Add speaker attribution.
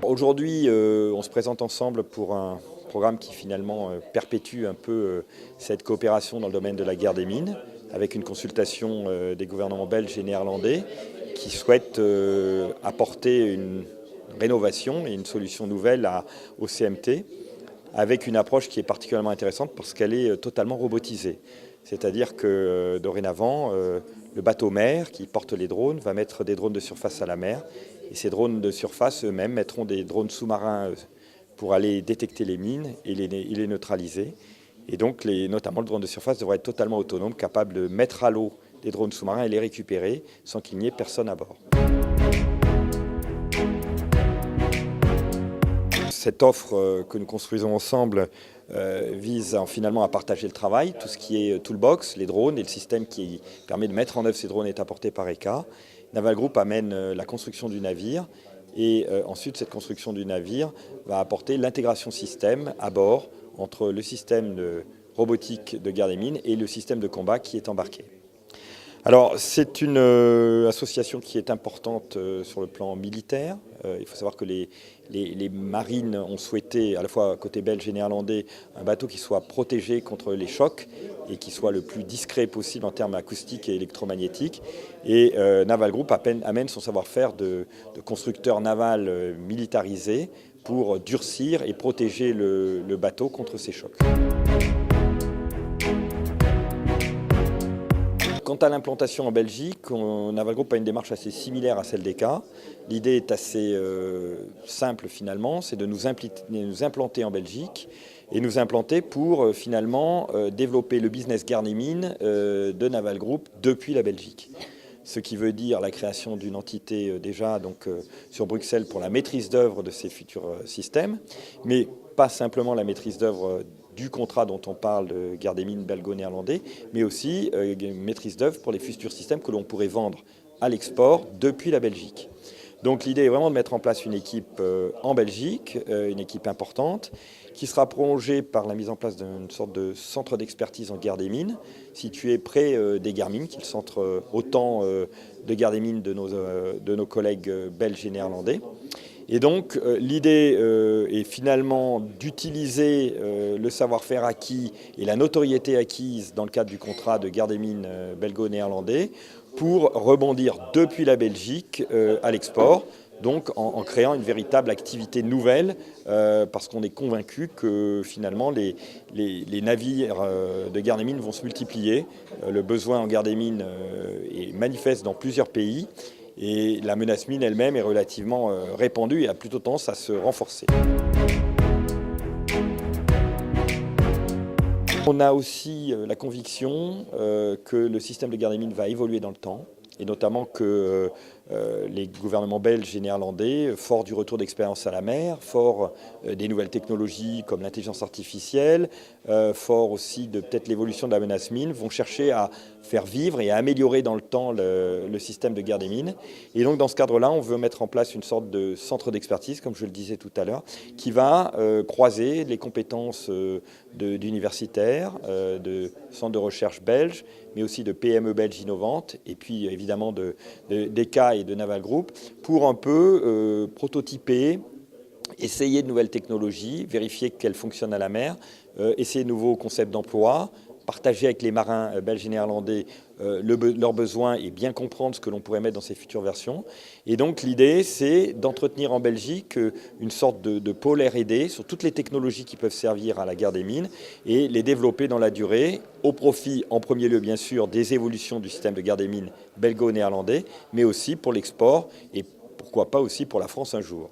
Speaker 1: Aujourd'hui, on se présente ensemble pour un programme qui finalement perpétue un peu cette coopération dans le domaine de la guerre des mines, avec une consultation des gouvernements belges et néerlandais qui souhaitent apporter une rénovation et une solution nouvelle au CMT, avec une approche qui est particulièrement intéressante parce qu'elle est totalement robotisée. C'est-à-dire que dorénavant, le bateau-mère qui porte les drones va mettre des drones de surface à la mer. Et ces drones de surface eux-mêmes mettront des drones sous-marins pour aller détecter les mines et les neutraliser. Et donc, notamment le drone de surface devrait être totalement autonome, capable de mettre à l'eau des drones sous-marins et les récupérer sans qu'il n'y ait personne à bord. Cette offre que nous construisons ensemble vise finalement à partager le travail. Tout ce qui est toolbox, les drones et le système qui permet de mettre en œuvre ces drones est apporté par ECA. Naval Group amène la construction du navire et ensuite cette construction du navire va apporter l'intégration système à bord entre le système de robotique de guerre des mines et le système de combat qui est embarqué. Alors c'est une association qui est importante sur le plan militaire. Il faut savoir que les marines ont souhaité, à la fois côté belge et néerlandais, un bateau qui soit protégé contre les chocs et qui soit le plus discret possible en termes acoustiques et électromagnétiques. Et Naval Group amène son savoir-faire de constructeur naval militarisé pour durcir et protéger le bateau contre ces chocs. Quant à l'implantation en Belgique, Naval Group a une démarche assez similaire à celle d'ECA. L'idée est assez simple finalement, c'est de nous implanter en Belgique et nous implanter pour finalement développer le business guerre des mines de Naval Group depuis la Belgique. Ce qui veut dire la création d'une entité déjà sur Bruxelles pour la maîtrise d'œuvre de ces futurs systèmes, mais pas simplement la maîtrise d'œuvre du contrat dont on parle de guerre des mines belgo-néerlandais, mais aussi maîtrise d'œuvre pour les futurs systèmes que l'on pourrait vendre à l'export depuis la Belgique. Donc l'idée est vraiment de mettre en place une équipe en Belgique, une équipe importante, qui sera prolongée par la mise en place d'une sorte de centre d'expertise en guerre des mines, situé près des guerres mines, qui est le centre autant de guerre des mines de nos collègues belges et néerlandais. Et donc l'idée est finalement d'utiliser le savoir-faire acquis et la notoriété acquise dans le cadre du contrat de guerre des mines belgo-néerlandais pour rebondir depuis la Belgique à l'export, donc en créant une véritable activité nouvelle, parce qu'on est convaincu que finalement les navires de guerre des mines vont se multiplier. Le besoin en guerre des mines est manifeste dans plusieurs pays. Et la menace mine elle-même est relativement répandue et a plutôt tendance à se renforcer. On a aussi la conviction que le système de guerre des mines va évoluer dans le temps, et notamment que les gouvernements belges et néerlandais, forts du retour d'expérience à la mer, forts des nouvelles technologies comme l'intelligence artificielle, forts aussi de peut-être l'évolution de la menace mine, vont chercher à faire vivre et à améliorer dans le temps le système de guerre des mines. Et donc dans ce cadre-là, on veut mettre en place une sorte de centre d'expertise, comme je le disais tout à l'heure, qui va croiser les compétences d'universitaires, de centres de recherche belges, mais aussi de PME belges innovantes, et puis évidemment d'ECA et de Naval Group, pour un peu prototyper, essayer de nouvelles technologies, vérifier qu'elles fonctionnent à la mer, essayer de nouveaux concepts d'emploi, partager avec les marins belges et néerlandais leurs besoins et bien comprendre ce que l'on pourrait mettre dans ces futures versions. Et donc l'idée, c'est d'entretenir en Belgique une sorte de pôle R&D sur toutes les technologies qui peuvent servir à la guerre des mines et les développer dans la durée, au profit en premier lieu bien sûr des évolutions du système de guerre des mines belgo-néerlandais, mais aussi pour l'export et pourquoi pas aussi pour la France un jour.